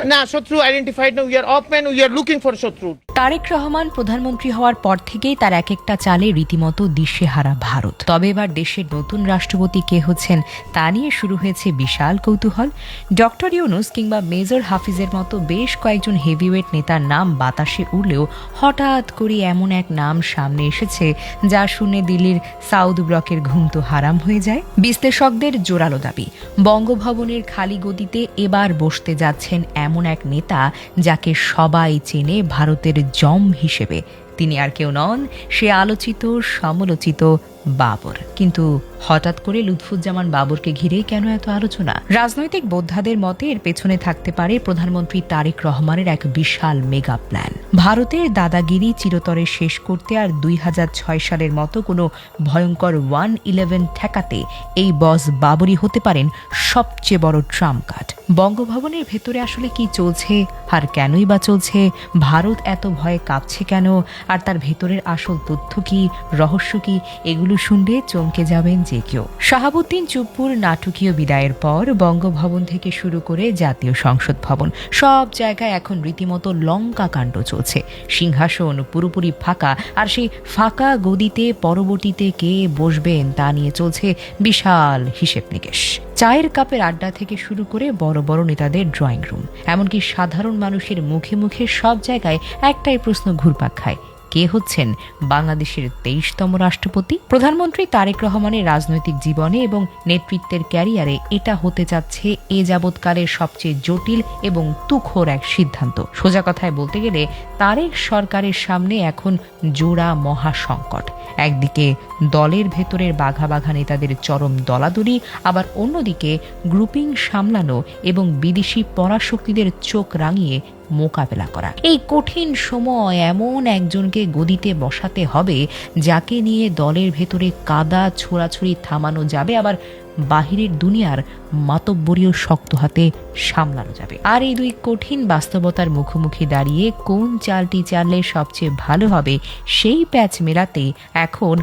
না, শত্রু আইডেন্টিফাইড না, we are open, we are looking for শত্রু। তারেক রহমান প্রধানমন্ত্রী হওয়ার পর থেকেই তার এক একটা চালে রীতিমতো দিশেহারা ভারত। তবে এবার দেশের নতুন রাষ্ট্রপতি কে হচ্ছেন তা নিয়ে শুরু হয়েছে বিশাল কৌতূহল। ডক্টর ইউনূস কিংবা মেজর হাফিজের মতো বেশ কয়েকজন হেভিওয়েট নেতার নাম বাতাসে উড়লেও হঠাৎ করে এমন এক নাম সামনে এসেছে যা শুনে দিল্লির সাউথ ব্লকের ঘুম তো হারাম হয়ে যায়। বিশ্লেষকদের জোরালো দাবি, বঙ্গভবনের খালি গদিতে এবার বসতে যাচ্ছেন এমন এক নেতা যাকে সবাই চেনে ভারতের জম হিসেবে। তিনি আর কেউ নন, সে আলোচিত সমালোচিত বাবর। কিন্তু হঠাৎ করে লুৎফুজ্জামান বাবরকে ঘিরেই কেন এত আলোচনা? রাজনৈতিক বোদ্ধাদের মতে এর পেছনে থাকতে পারে প্রধানমন্ত্রী তারেক রহমানের এক বিশাল মেগা প্ল্যান। ভারতের দাদাগিরি চিরতরে শেষ করতে আর 2006 সালের মতো কোনো ভয়ঙ্কর 111 ঠেকাতে এই বস বাবরই হতে পারেন সবচেয়ে বড় ট্রাম্প কার্ড। বঙ্গভবনের ভেতরে আসলে কি চলছে আর কেনই বা চলছে, ভারত এত ভয়ে কাঁপছে কেন, আর তার ভেতরের আসল তথ্য কি, রহস্য কি, এগুলো শুনলে চমকে যাবেন যে কেউ। শাহাবুদ্দিন চুপ্পুর নাটকীয় বিদায়ের পর বঙ্গভবন থেকে শুরু করে জাতীয় সংসদ ভবন সব জায়গায় এখন রীতিমতো লঙ্কা কাণ্ড চলছে। সিংহাসন পুরোপুরি ফাঁকা, আর সেই ফাঁকা গদিতে পরবর্তীতে কে বসবেন তা নিয়ে চলছে বিশাল হিসেব নিকেশ। চায়ের কাপের আড্ডা থেকে শুরু করে বড় বড় নেতাদের ড্রয়িং রুম, এমনকি সাধারণ মানুষের মুখে মুখে সব জায়গায় একটাই প্রশ্ন ঘুরপাক খায়, কে হচ্ছেন বাংলাদেশের 23তম রাষ্ট্রপতি? প্রধানমন্ত্রী তারেক রহমানের রাজনৈতিক জীবনে এবং নেতৃত্বের ক্যারিয়ারে এটা হতে যাচ্ছে এ যাবৎকালের সবচেয়ে জটিল এবং তুখোর এক সিদ্ধান্ত। সোজা কথায় বলতে গেলে তারেক সরকারের সামনে এখন জোড়া মহাসংকট। একদিকে দলের ভেতরের বাঘা বাঘা নেতাদের চরম দলাদলি, আবার অন্যদিকে গ্রুপিং সামলানো এবং বিদেশি পরাশক্তিদের চোখ রাঙিয়ে মোকাবেলা করা। এই কঠিন সময় এমন একজনকে গদিতে বসাতে হবে যাকে নিয়ে দলের ভেতরে কাদা ছোড়াছুড়ি থামানো যাবে, আবার বাহিরের দুনিয়ার মাতব্বরীয় শক্ত হাতে সামলানো যাবে। আর এই দুই কঠিন বাস্তবতার মুখোমুখি দাঁড়িয়ে কোন চালটি চাললে সবচেয়ে ভালো হবে সেই প্যাচ মেলাতে এখন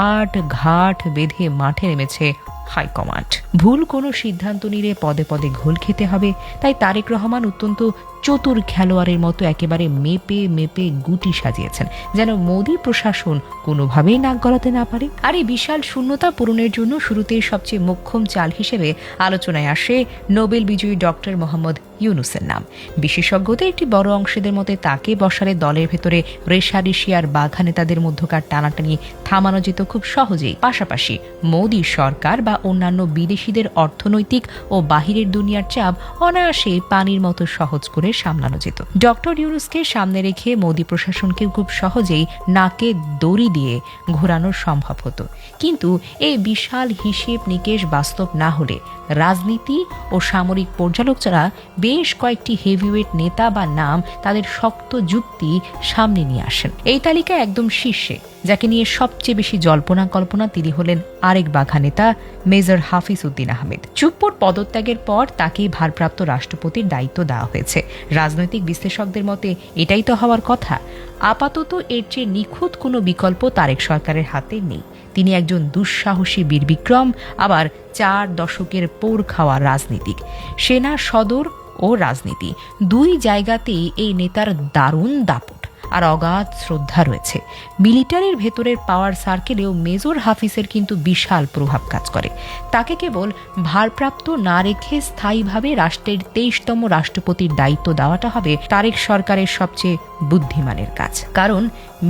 8 ঘাট বেঁধে মাঠে নেমেছে হাইকমান্ড। ভুল কোনো সিদ্ধান্ত নিলে পদে পদে ঘোল খেতে হবে। তাই তারেক রহমান অত্যন্ত চতুর খেলোয়াড়ের মতো একেবারে মেপে মেপে গুটি সাজিয়েছেন, যেন মোদী প্রশাসন কোনোভাবেই নাক গলাতে না পারে। আর এই বিশাল শূন্যতা পূরণের জন্য শুরুতেই সবচেয়ে মোক্ষম চাল হিসেবে আলোচনায় আসে নোবেল বিজয়ী ডক্টর মোহাম্মদ ইউনূসের নাম। বিশেষজ্ঞদের একটি বড় অংশদের মতে তাকে বসালে দলের ভেতরে রেশারেশি আর বাঘা নেতাদের মধ্যকার টানাটানি থামানো যেত খুব সহজেই। পাশাপাশি মোদী সরকার বা অন্যান্য বিদেশিদের অর্থনৈতিক ও বাহিরের দুনিয়ার চাপ অনায়াসে পানির মতো সহজ করে সামলানো যেত। ডক্টর ইউনূসকে সামনে রেখে মোদী প্রশাসনকে খুব সহজেই নাকে দড়ি দিয়ে ঘোরানো সম্ভব হতো। কিন্তু এই বিশাল হিসেব নিকেশ বাস্তব না হলে রাজনীতি ও সামরিক পর্যালোচনা বেশ কয়েকটি হেভিওয়েট নেতা বা নাম তাদের শক্ত যুক্তি সামনে নিয়ে আসেন। এই তালিকায় একদম শীর্ষে যাকে নিয়ে সবচেয়ে বেশি জল্পনা কল্পনা তিনি হলেন আরেক বাঘা নেতা মেজর হাফিজ উদ্দিন আহমেদ। চুপ্পুর পদত্যাগের পর তাকেই ভারপ্রাপ্ত রাষ্ট্রপতির দায়িত্ব দেওয়া হয়েছে। রাজনৈতিক বিশ্লেষকদের মতে এটাই তো হওয়ার কথা। আপাতত এর চেয়ে নিখুঁত কোনো বিকল্প তারেক সরকারের হাতে নেই। তিনি একজন দুঃসাহসী বীরবিক্রম, আবার 4 দশকের পোর খাওয়া রাজনীতিক। সেনা সদর ও রাজনীতি দুই জায়গাতেই এই নেতার দারুণ দাপট আর অগাধ শ্রদ্ধা রয়েছে। মিলিটারির ভেতরের পাওয়ার সার্কেলেও মেজর হাফিজের কিন্তু বিশাল প্রভাব কাজ করে। তাকে কেবল ভারপ্রাপ্ত না রেখে স্থায়ীভাবে রাষ্ট্রের 23তম রাষ্ট্রপতির দায়িত্ব দেওয়াটা হবে তারেক সরকারের সবচেয়ে বুদ্ধিমানের কাজ। কারণ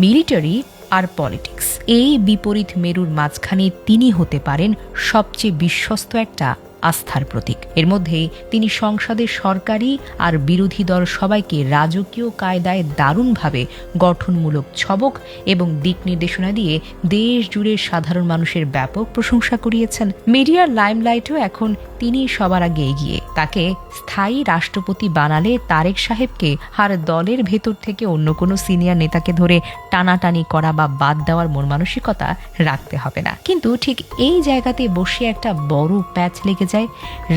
মিলিটারি আর পলিটিক্স, এই বিপরীত মেরুর মাঝখানে তিনি হতে পারেন সবচেয়ে বিশ্বস্ত একটা আস্থার প্রতীক। এর মধ্যেই তিনি সংসদের সরকারি আর বিরোধী দল সবাইকে রাজকীয় কায়দায় দারুণভাবে গঠনমূলক ছবক এবং দিক নির্দেশনা দিয়ে দেশ জুড়ে সাধারণ মানুষের ব্যাপক প্রশংসা করিয়েছেন। মিডিয়ার লাইমলাইটেও এখন তিনি সবার আগে এগিয়ে। তাকে স্থায়ী রাষ্ট্রপতি বানালে তারেক সাহেবকে আর দলের ভেতর থেকে অন্য কোনো সিনিয়র নেতাকে ধরে টানাটানি করা বা বাদ দেওয়ার মন মানসিকতা রাখতে হবে না। কিন্তু ঠিক এই জায়গাতে বসে একটা বড় প্যাচ লেগে যায়।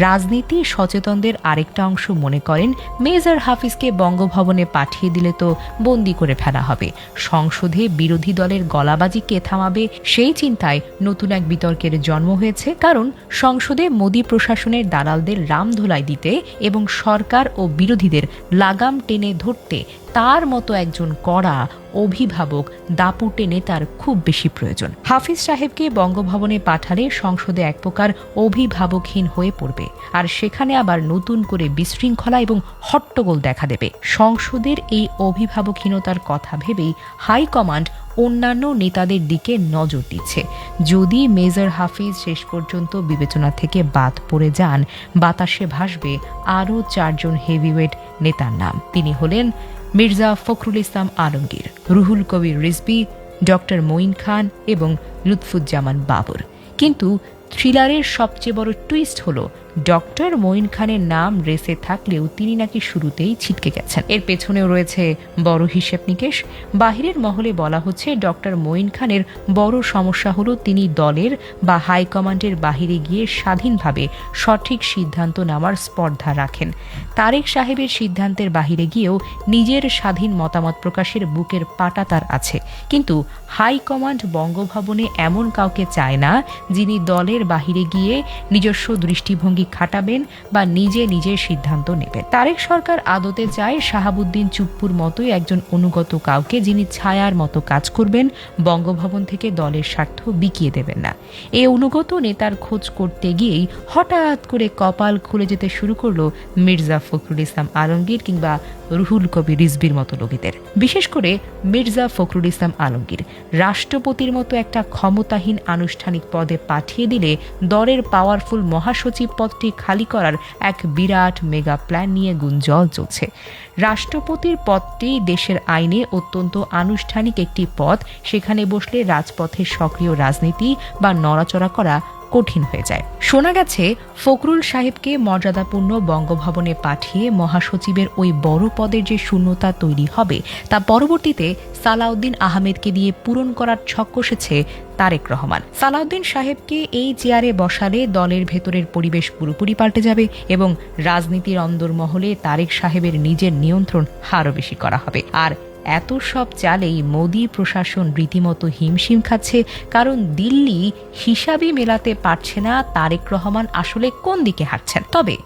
রাজনীতি সচেতনদের আরেকটা অংশ মনে করেন মেজর হাফিজকে বঙ্গভবনে পাঠিয়ে দিলে তো বন্দি করে ফেলা হবে, সংসদে বিরোধী দলের গলাবাজি কে থামাবে সেই চিন্তায় নতুন এক বিতর্কের জন্ম হয়েছে। কারণ সংসদে মোদী প্রশাসনের দালালদের রামধোলাই দিতে এবং সরকার ও বিরোধীদের লাগাম টেনে ধরতে তার মতো একজন কড়া অভিভাবক দাপুটে নেতার খুব বেশি প্রয়োজন। হাফিজ সাহেবকে বঙ্গভবনে পাঠালে সংসদে এক প্রকার অভিভাবকহীন হয়ে পড়বে, আর সেখানে আবার নতুন করে বিশৃঙ্খলা এবং হট্টগোল দেখা দেবে। সংসদের এই অভিভাবকহীনতার কথা ভেবেই হাইকমান্ড অন্যান্য নেতাদের দিকে নজর দিচ্ছে। যদি মেজর হাফিজ শেষ পর্যন্ত বিবেচনা থেকে বাদ পড়ে যান, বাতাসে ভাসবে আরও 4 জন হেভিওয়েট নেতার নাম। তিনি হলেন মির্জা ফখরুল ইসলাম আলমগীর, রুহুল কবির রিজভী, ডক্টর মঈন খান এবং লুৎফুজ্জামান বাবর। কিন্তু থ্রিলারের সবচেয়ে বড় টুইস্ট হলো ডক্টর মঈন খানের নাম রেসে থাকলেও তিনি নাকি শুরুতেই ছিটকে গেছেন। এর পেছনেও রয়েছে বড় হিসেব নিকেশ। বাহিরের মহলে বলা হচ্ছে ডক্টর মঈন খানের বড় সমস্যা হলো তিনি দলের বা হাইকমান্ডের বাহিরে গিয়ে স্বাধীনভাবে সঠিক সিদ্ধান্ত নেওয়ার স্পর্ধা রাখেন। তারেক সাহেবের সিদ্ধান্তের বাহিরে গিয়েও নিজের স্বাধীন মতামত প্রকাশের বুকের পাটা তার আছে, কিন্তু হাইকমান্ড বঙ্গভবনে এমন কাউকে চায় না যিনি দলের বাহিরে গিয়ে নিজস্ব দৃষ্টিভঙ্গি খাটাবেন বা নিজের সিদ্ধান্ত নেবেন। তারেক সরকার আদতে চায় শাহাবুদ্দিন চুপ্পুর মতোই একজন অনুগত কাউকে, যিনি ছায়ার মতো কাজ করবেন, বঙ্গভবন থেকে দলের স্বার্থ বিকিয়ে দেবেন না। এই অনুগত নেতার খোঁজ করতে গিয়েই হঠাৎ করে কপাল খুলে যেতে শুরু করলো মির্জা ফখরুল ইসলাম আলমগীর কিংবা রুহুল কবির রিজভির মতো লোকেদের। বিশেষ করে মির্জা ফখরুল ইসলাম আলমগীর রাষ্ট্রপতির মতো একটা ক্ষমতাহীন আনুষ্ঠানিক পদে পাঠিয়ে দিলে দলের পাওয়ারফুল মহাসচিব পদটি খালি করার এক বিরাট মেগা প্ল্যান নিয়ে গুঞ্জন চলছে। রাষ্ট্রপতির পদটি দেশের আইনে অত্যন্ত আনুষ্ঠানিক একটি পদ, সেখানে বসলে রাজপথের সক্রিয় রাজনীতি বা নড়াচড়া করা কঠিন হয়ে যায়। শোনা গেছে ফখরুল সাহেবকে মর্যাদাপূর্ণ বঙ্গভবনে পাঠিয়ে মহাসচিবের ওই বড় পদের যে শূন্যতা তৈরি হবে তা পরবর্তীতে সালাউদ্দিন আহমেদকে দিয়ে পূরণ করার ছক কষেছে তারেক রহমান। সালাউদ্দিন সাহেবকে এই চেয়ারে বসালে দলের ভেতরের পরিবেশ পুরোপুরি পাল্টে যাবে এবং রাজনীতির অন্দরমহলে তারেক সাহেবের নিজের নিয়ন্ত্রণ আরও বেশি করা হবে। আর এত সব চালেই মোদী প্রশাসন রীতিমতো হিমশিম খাচ্ছে, কারণ দিল্লি হিসাবই মেলাতে পারছে না তারেক রহমান আসলে কোন দিকে হাঁটছেন। তবে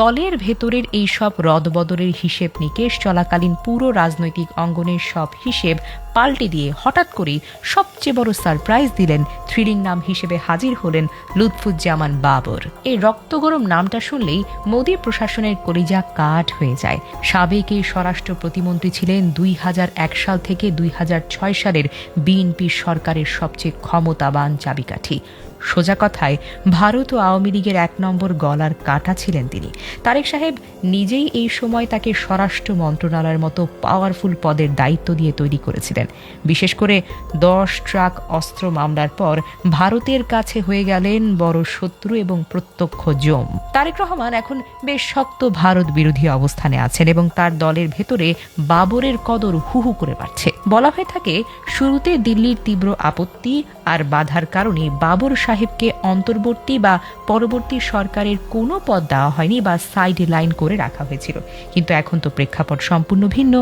দলের ভেতরের এই সব রদবদলের হিসেব নিকেশ চলাকালীন পুরো রাজনৈতিক অঙ্গনের সব হিসেব পাল্টে দিয়ে হঠাৎ করেই সবচেয়ে বড় সারপ্রাইজ দিলেন, থ্রিলিং নাম হিসেবে হাজির হলেন লুৎফুজ্জামান বাবর। এই রক্তগরম নামটা শুনলেই মোদী প্রশাসনের কলিজা কাঠ হয়ে যায়। সাবেক এই স্বরাষ্ট্র প্রতিমন্ত্রী ছিলেন 2001 সাল থেকে 2006 সালের বিএনপি সরকারের সবচেয়ে ক্ষমতাবান চাবিকাঠি। সোজা কথায় ভারত ও আওয়ামী লীগের 1 নম্বর গলার কাটা ছিলেন তিনি। তারেক সাহেব নিজেই এই সময় তাকে স্বরাষ্ট্র মন্ত্রণালয়ের মতো পাওয়ারফুল পদের দায়িত্ব দিয়ে তৈরি করেছিলেন। বিশেষ করে 10 ট্রাক অস্ত্র মামলার পর ভারতের কাছে হয়ে গেলেন বড় শত্রু এবং প্রত্যক্ষ জম। তারেক রহমান এখন বেশ শক্ত ভারত বিরোধী অবস্থানে আছেন এবং তার দলের ভেতরে বাবরের কদর হুহু করে বাড়ছে। বলা হয়ে থাকে শুরুতে দিল্লির তীব্র আপত্তি আর বাধার কারণে বাবর সাহেবকে অন্তর্বর্তী বা পরবর্তী সরকারের কোনো পদ দেওয়া হয়নি বা সাইড লাইন করে রাখা হয়েছিল। কিন্তু এখন তো প্রেক্ষাপট সম্পূর্ণ ভিন্ন।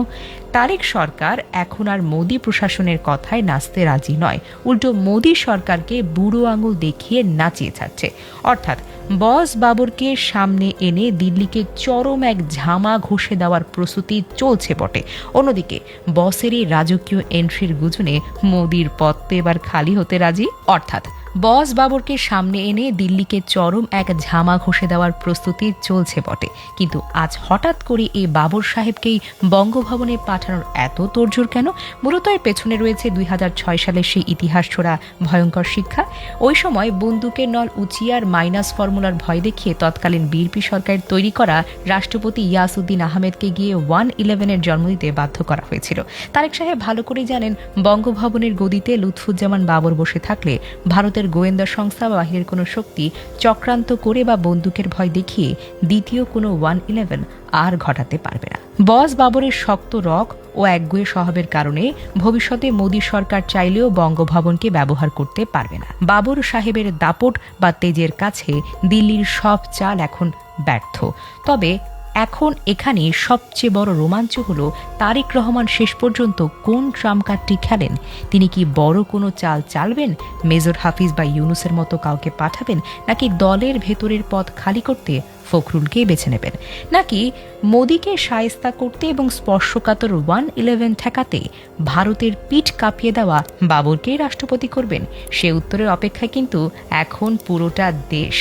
তারেক সরকার এখন আর মোদী প্রশাসনের কথায় নাচতে রাজি নয়, উল্টো মোদী সরকারকে বুড়ো আঙুল দেখিয়ে নাচিয়ে ছাড়ছে। অর্থাৎ বস বাবরকে সামনে এনে দিল্লিকে চরম এক ঝামা ঘষে দেওয়ার প্রস্তুতি চলছে বটে। অন্যদিকে বসের এই রাজকীয় এন্ট্রির গুজনে মোদীর পদ তো এবার খালি হতে রাজি। অর্থাৎ বস বাবরকে সামনে এনে দিল্লিকে চরম এক ঝামা ঘষে দেওয়ার প্রস্তুতি চলছে বটে, কিন্তু আজ হঠাৎ করে এই বাবর সাহেবকেই বঙ্গভবনে পাঠানোর এত তোড়জোড় কেন? মূলত এর পেছনে রয়েছে 2006 সালের সেই ইতিহাস ছোড়া ভয়ঙ্কর শিক্ষা। ওই সময় বন্দুকের নল উচিয়ার মাইনাস ফর্মুলার ভয় দেখিয়ে তৎকালীন বিএনপি সরকারের তৈরি করা রাষ্ট্রপতি ইয়াসউদ্দিন আহমেদকে গিয়ে 111-এর জন্ম দিতে বাধ্য করা হয়েছিল। তারেক সাহেব ভালো করেই জানেন বঙ্গভবনের গদিতে লুৎফুজ্জামান বাবর বসে থাকলে ভারতের গোয়েন্দা সংস্থা বা বাহিরের কোনো শক্তি চক্রান্ত করে বা বন্দুকের ভয় দেখিয়ে দ্বিতীয় কোনো 111 আর ঘটাতে পারবে না। বস বাবরের শক্ত রক ও একগুঁয়ে স্বভাবের কারণে ভবিষ্যতে মোদী সরকার চাইলেও বঙ্গভবনকে ব্যবহার করতে পারবে না। বাবর সাহেবের দাপট বা তেজের কাছে দিল্লির সব চাল এখন ব্যর্থ। তবে এখন এখানে সবচেয়ে বড় রোমাঞ্চ হলো তারেক রহমান শেষ পর্যন্ত কোন ট্রাম্প কার্ডটি খেলেন। তিনি কি বড় কোনো চাল চালবেন, মেজর হাফিজ বা ইউনুসের মতো কাউকে পাঠাবেন, নাকি দলের ভেতরের পদ খালি করতে ফখরুলকেই বেছে নেবেন, নাকি মোদীকে শায়েস্তা করতে এবং স্পর্শকাতর 111 ঠেকাতে ভারতের পিঠ কাঁপিয়ে দেওয়া বাবরকেই রাষ্ট্রপতি করবেন? সে উত্তরের অপেক্ষায় কিন্তু এখন পুরোটা দেশ।